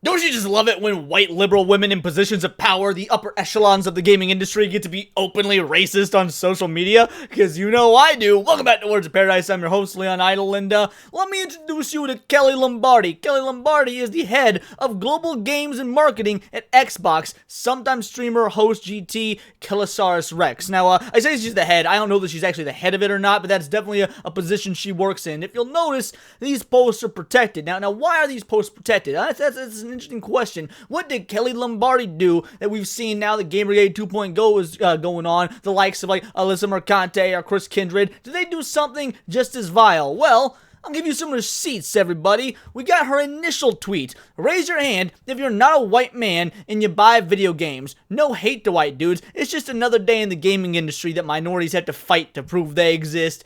Don't you just love it when white liberal women in positions of power, the upper echelons of the gaming industry, get to be openly racist on social media? Because you know I do. Welcome back to Words of Paradise. I'm your host, Leon Idle, and let me introduce you to Kelly Lombardi. Kelly Lombardi is the head of global games and marketing at Xbox, sometime streamer, host, GT, Kilosaurus Rex. Now, I say she's the head. I don't know that she's actually the head of it or not, but that's definitely a position she works in. If you'll notice, these posts are protected. Now, why are these posts protected? That's an interesting question. What did Kelly Lombardi do that we've seen now that gamergate 2.0 is going on? The likes of like Alyssa Mercante or Chris Kindred. Did they do something just as vile? Well, I'll give you some receipts, everybody. We got her initial tweet. Raise your hand if you're not a white man and you buy video games. No hate to white dudes. It's just another day in the gaming industry that minorities have to fight to prove they exist.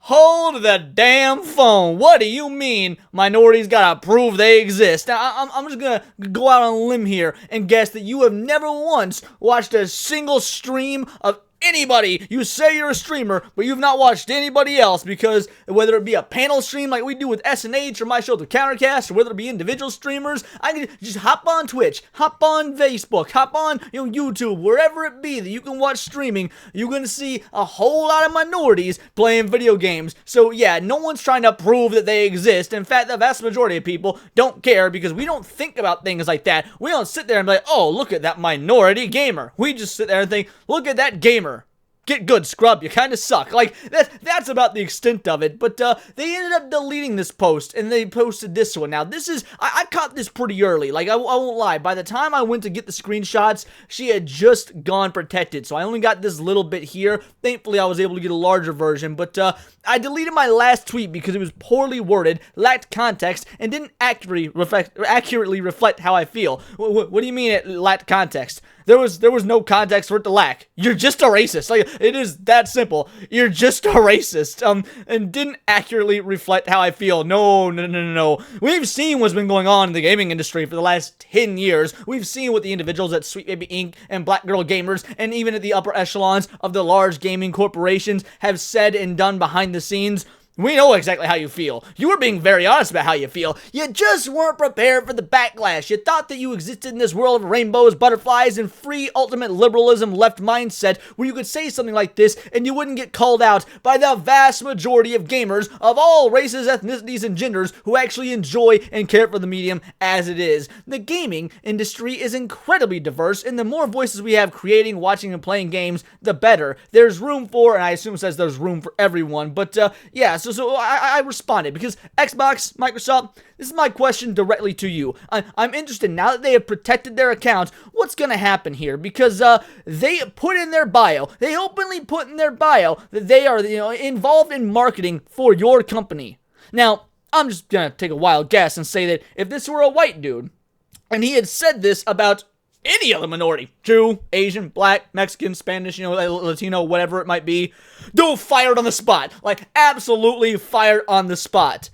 Hold the damn phone. What do you mean minorities gotta prove they exist? Now, I'm just gonna go out on a limb here and guess that you have never once watched a single stream of anybody. You say you're a streamer, but you've not watched anybody else, because whether it be a panel stream like we do with SNH or my show, The Countercast, or whether it be individual streamers, I can just hop on Twitch, hop on Facebook, hop on YouTube, wherever it be that you can watch streaming, you're going to see a whole lot of minorities playing video games. So yeah, no one's trying to prove that they exist. In fact, the vast majority of people don't care, because we don't think about things like that. We don't sit there and be like, oh, look at that minority gamer. We just sit there and think, look at that gamer. Get good, scrub, you kinda suck. Like, that's about the extent of it. But they ended up deleting this post, and they posted this one. Now, this is, I caught this pretty early. Like, I won't lie. By the time I went to get the screenshots, she had just gone protected. So I only got this little bit here. Thankfully, I was able to get a larger version. But I deleted my last tweet because it was poorly worded, lacked context, and didn't accurately reflect how I feel. What do you mean it lacked context? There was no context for it to lack. You're just a racist. Like, it is that simple. You're just a racist. And didn't accurately reflect how I feel. No. We've seen what's been going on in the gaming industry for the last 10 years. We've seen what the individuals at Sweet Baby Inc. and Black Girl Gamers, and even at the upper echelons of the large gaming corporations, have said and done behind the scenes. We know exactly how you feel. You were being very honest about how you feel. You just weren't prepared for the backlash. You thought that you existed in this world of rainbows, butterflies, and free ultimate liberalism left mindset where you could say something like this and you wouldn't get called out by the vast majority of gamers of all races, ethnicities, and genders who actually enjoy and care for the medium as it is. The gaming industry is incredibly diverse, and the more voices we have creating, watching, and playing games, the better. There's room for, and I assume it says there's room for everyone, but yeah, so I responded because Xbox, Microsoft, this is my question directly to you. I'm interested, now that they have protected their account, what's going to happen here? Because they put in their bio, they openly put in their bio that they are involved in marketing for your company. Now, I'm just going to take a wild guess and say that if this were a white dude, and he had said this about any other minority, Jew, Asian, Black, Mexican, Spanish, Latino, whatever it might be, dude, fired on the spot. Like, absolutely fired on the spot.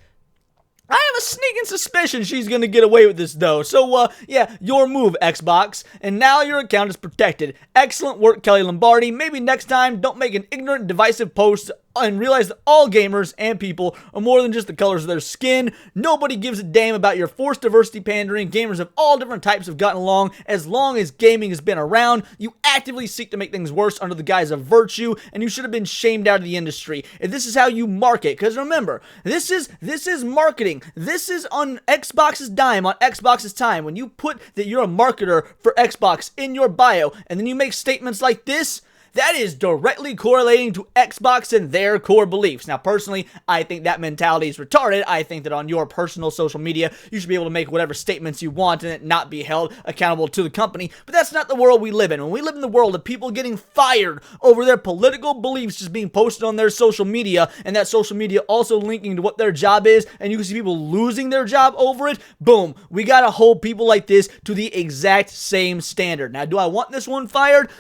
I have a sneaking suspicion she's gonna get away with this, though. So, yeah, your move, Xbox. And now your account is protected. Excellent work, Kelly Lombardi. Maybe next time, don't make an ignorant, divisive post and realize that all gamers and people are more than just the colors of their skin. Nobody gives a damn about your forced diversity pandering. Gamers of all different types have gotten along as gaming has been around. You actively seek to make things worse under the guise of virtue, and you should have been shamed out of the industry. If this is how you market, because remember, this is marketing. This is on Xbox's dime, on Xbox's time. When you put that you're a marketer for Xbox in your bio, and then you make statements like this, that is directly correlating to Xbox and their core beliefs. Now, personally, I think that mentality is retarded. I think that on your personal social media, you should be able to make whatever statements you want and it not be held accountable to the company. But that's not the world we live in. When we live in the world of people getting fired over their political beliefs just being posted on their social media, and that social media also linking to what their job is, and you can see people losing their job over it, boom, we gotta hold people like this to the exact same standard. Now, do I want this one fired?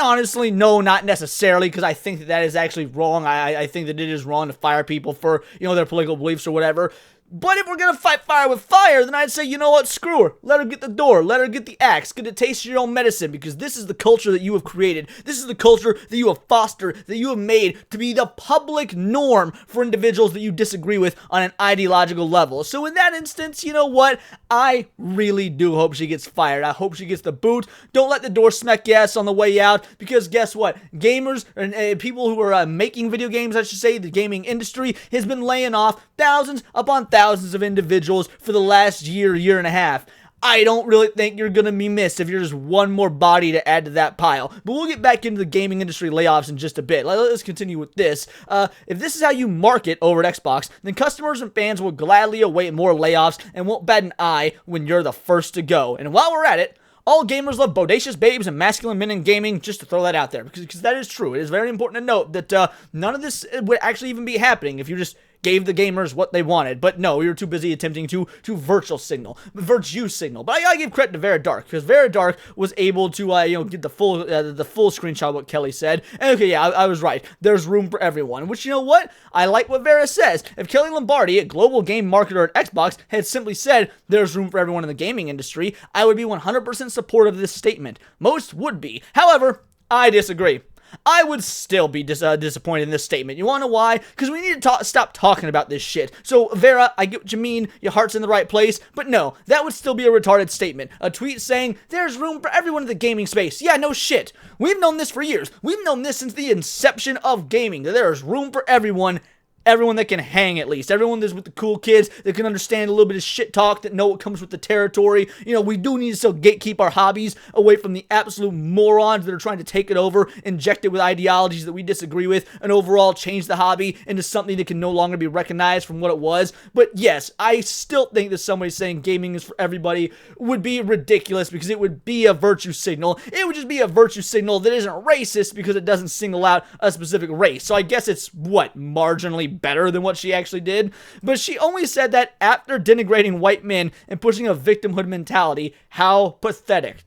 Honestly, no, not necessarily, because I think that is actually wrong. I think that it is wrong to fire people for, their political beliefs or whatever. But if we're gonna fight fire with fire, then I'd say, you know what, screw her. Let her get the door, let her get the axe, get a taste of your own medicine, because this is the culture that you have created. This is the culture that you have fostered, that you have made to be the public norm for individuals that you disagree with on an ideological level. So in that instance, you know what, I really do hope she gets fired. I hope she gets the boot. Don't let the door smack your ass on the way out, because guess what, gamers and people who are making video games, I should say, the gaming industry has been laying off thousands upon thousands of individuals for the last year and a half. I don't really think you're going to be missed if you're just one more body to add to that pile. But we'll get back into the gaming industry layoffs in just a bit. Let's continue with this. If this is how you market over at Xbox, then customers and fans will gladly await more layoffs and won't bat an eye when you're the first to go. And while we're at it, all gamers love bodacious babes and masculine men in gaming, just to throw that out there, because that is true. It is very important to note that none of this would actually even be happening if you just gave the gamers what they wanted. But no, we were too busy attempting to virtue signal. But I gotta give credit to Vera Dark, because Vera Dark was able to get the full screenshot of what Kelly said. And okay, yeah, I was right. There's room for everyone. Which, you know what? I like what Vera says. If Kelly Lombardi, a global game marketer at Xbox, had simply said there's room for everyone in the gaming industry, I would be 100% supportive of this statement. Most would be. However, I disagree. I would still be disappointed in this statement. You want to know why? Because we need to stop talking about this shit. So, Vera, I get what you mean. Your heart's in the right place. But no, that would still be a retarded statement. A tweet saying, there's room for everyone in the gaming space. Yeah, no shit. We've known this for years. We've known this since the inception of gaming, that there is room for everyone. Everyone that can hang, at least. Everyone that's with the cool kids that can understand a little bit of shit talk, that know what comes with the territory. You know, we do need to still gatekeep our hobbies away from the absolute morons that are trying to take it over, inject it with ideologies that we disagree with, and overall change the hobby into something that can no longer be recognized from what it was. But yes, I still think that somebody saying gaming is for everybody would be ridiculous, because it would be a virtue signal. It would just be a virtue signal that isn't racist because it doesn't single out a specific race. So I guess it's, what, marginally better than what she actually did? But she only said that after denigrating white men and pushing a victimhood mentality. How pathetic.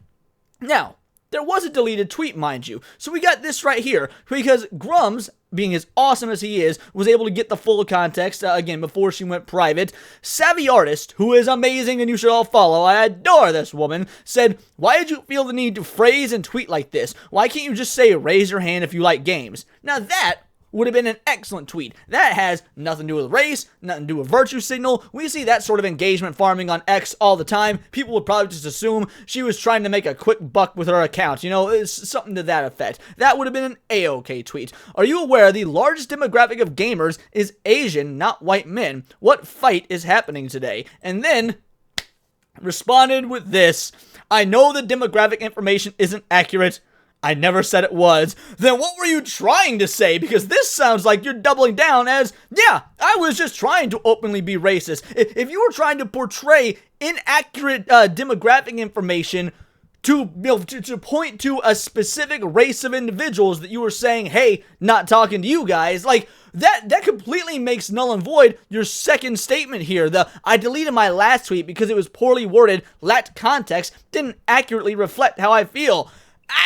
Now, there was a deleted tweet, mind you. So we got this right here, because Grums, being as awesome as he is, was able to get the full context, again, before she went private. Savvy Artist, who is amazing and you should all follow, I adore this woman, said, why did you feel the need to phrase and tweet like this? Why can't you just say, raise your hand if you like games? Now that would have been an excellent tweet. That has nothing to do with race, nothing to do with virtue signal. We see that sort of engagement farming on X all the time. People would probably just assume she was trying to make a quick buck with her account. You know, it's something to that effect. That would have been an A-OK tweet. Are you aware the largest demographic of gamers is Asian, not white men? What fight is happening today? And then responded with this. I know the demographic information isn't accurate. I never said it was. Then what were you trying to say? Because this sounds like you're doubling down as, yeah, I was just trying to openly be racist. If you were trying to portray inaccurate demographic information to point to a specific race of individuals that you were saying, hey, not talking to you guys, like, that completely makes null and void your second statement here. I deleted my last tweet because it was poorly worded, lacked context, didn't accurately reflect how I feel.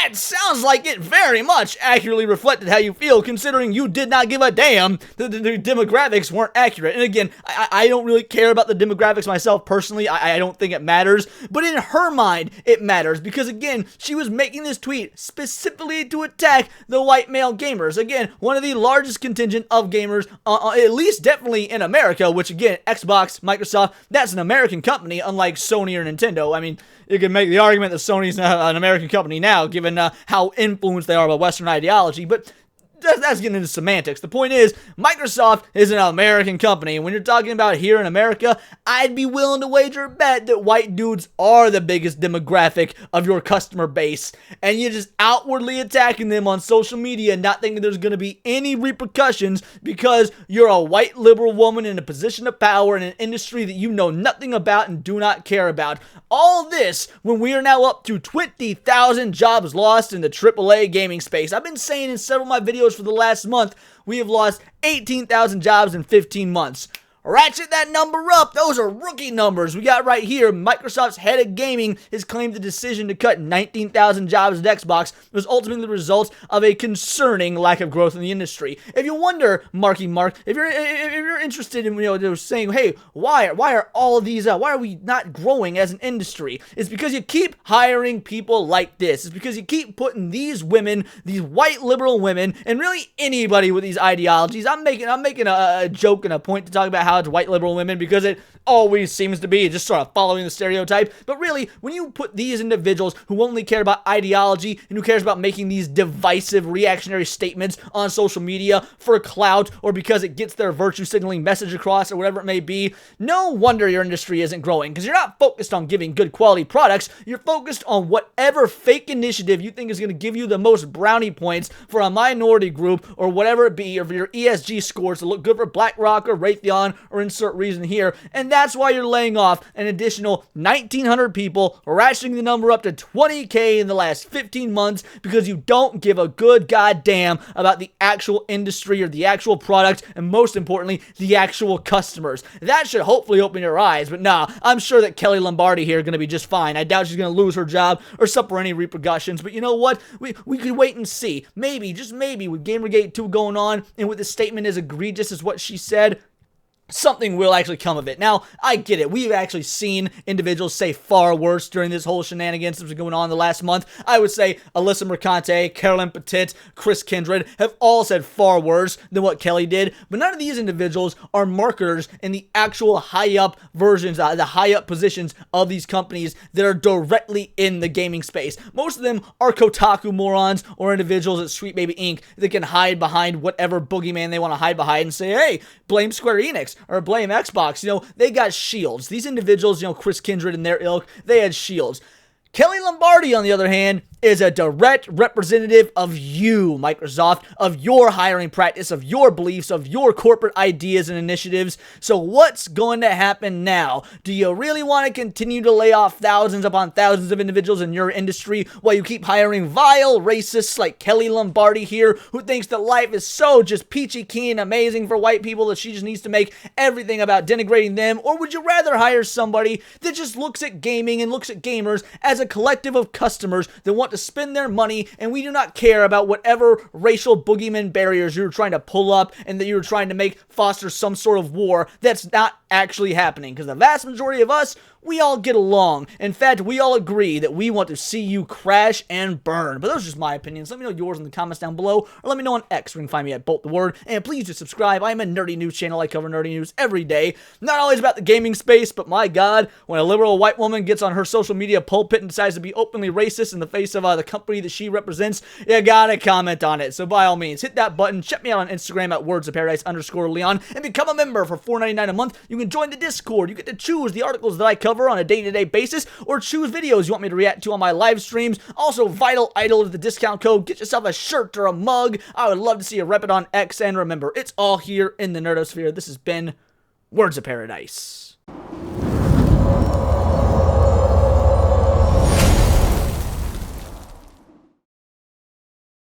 It sounds like it very much accurately reflected how you feel, considering you did not give a damn that the demographics weren't accurate. And again, I don't really care about the demographics myself personally. I don't think it matters. But in her mind, it matters. Because again, she was making this tweet specifically to attack the white male gamers. Again, one of the largest contingent of gamers, at least definitely in America, which again, Xbox, Microsoft, that's an American company, unlike Sony or Nintendo. I mean, you can make the argument that Sony's an American company now, given how influenced they are by Western ideology, but that's getting into semantics. The point is, Microsoft is an American company, and when you're talking about here in America, I'd be willing to wager a bet that white dudes are the biggest demographic of your customer base, and you're just outwardly attacking them on social media, not thinking there's going to be any repercussions because you're a white liberal woman in a position of power in an industry that you know nothing about and do not care about. All this when we are now up to 20,000 jobs lost in the AAA gaming space. I've been saying in several of my videos for the last month, we have lost 18,000 jobs in 15 months. ratchet that number up. Those are rookie numbers. We got right here, Microsoft's head of gaming has claimed the decision to cut 19,000 jobs at Xbox was ultimately the result of a concerning lack of growth in the industry. If you wonder, Marky Mark, if you're interested in saying, hey, why are all of these why are we not growing as an industry? It's because you keep hiring people like this. It's because you keep putting these women, these white liberal women, and really anybody with these ideologies. I'm making a joke and a point to talk about how it's white liberal women because it always seems to be just sort of following the stereotype. But really, when you put these individuals who only care about ideology and who cares about making these divisive reactionary statements on social media for clout or because it gets their virtue signaling message across or whatever it may be, no wonder your industry isn't growing, because you're not focused on giving good quality products. You're focused on whatever fake initiative you think is going to give you the most brownie points for a minority group or whatever it be, or for your ESG scores to look good for BlackRock or Raytheon or insert reason here. And that's why you're laying off an additional 1,900 people, ratcheting the number up to 20K in the last 15 months because you don't give a good goddamn about the actual industry or the actual product, and most importantly, the actual customers. That should hopefully open your eyes, but nah, I'm sure that Kelly Lombardi here is going to be just fine. I doubt she's going to lose her job or suffer any repercussions, but you know what? We could wait and see. Maybe, just maybe, with Gamergate 2 going on, and with the statement as egregious as what she said, something will actually come of it. Now, I get it. We've actually seen individuals say far worse during this whole shenanigans that's been going on the last month. I would say Alyssa Mercante, Carolyn Petit, Chris Kindred have all said far worse than what Kelly did, but none of these individuals are marketers in the actual high-up versions, the high-up positions of these companies that are directly in the gaming space. Most of them are Kotaku morons or individuals at Sweet Baby Inc. that can hide behind whatever boogeyman they want to hide behind and say, hey, blame Square Enix or blame Xbox. They got shields. These individuals, Chris Kindred and their ilk, they had shields. Kelly Lombardi, on the other hand, is a direct representative of you, Microsoft, of your hiring practice, of your beliefs, of your corporate ideas and initiatives. So what's going to happen now? Do you really want to continue to lay off thousands upon thousands of individuals in your industry while you keep hiring vile racists like Kelly Lombardi here, who thinks that life is so just peachy keen and amazing for white people that she just needs to make everything about denigrating them? Or would you rather hire somebody that just looks at gaming and looks at gamers as a collective of customers that want to spend their money, and we do not care about whatever racial boogeyman barriers you're trying to pull up and that you're trying to make foster some sort of war that's not actually happening? Because the vast majority of us, we all get along. In fact, we all agree that we want to see you crash and burn. But those are just my opinions. Let me know yours in the comments down below, or let me know on X, where you can find me at Bolt the Word. And please do subscribe. I'm a nerdy news channel. I cover nerdy news every day. Not always about the gaming space, but my God, when a liberal white woman gets on her social media pulpit and decides to be openly racist in the face of the company that she represents, you gotta comment on it. So by all means, hit that button. Check me out on Instagram at wordsofparadise_Leon and become a member for $4.99 a month. You can join the Discord. You get to choose the articles that I cover on a day-to-day basis, or choose videos you want me to react to on my live streams. Also, Vital Idol is the discount code. Get yourself a shirt or a mug. I would love to see you rep it on X, and remember, it's all here in the Nerdosphere. This has been Words of Paradise.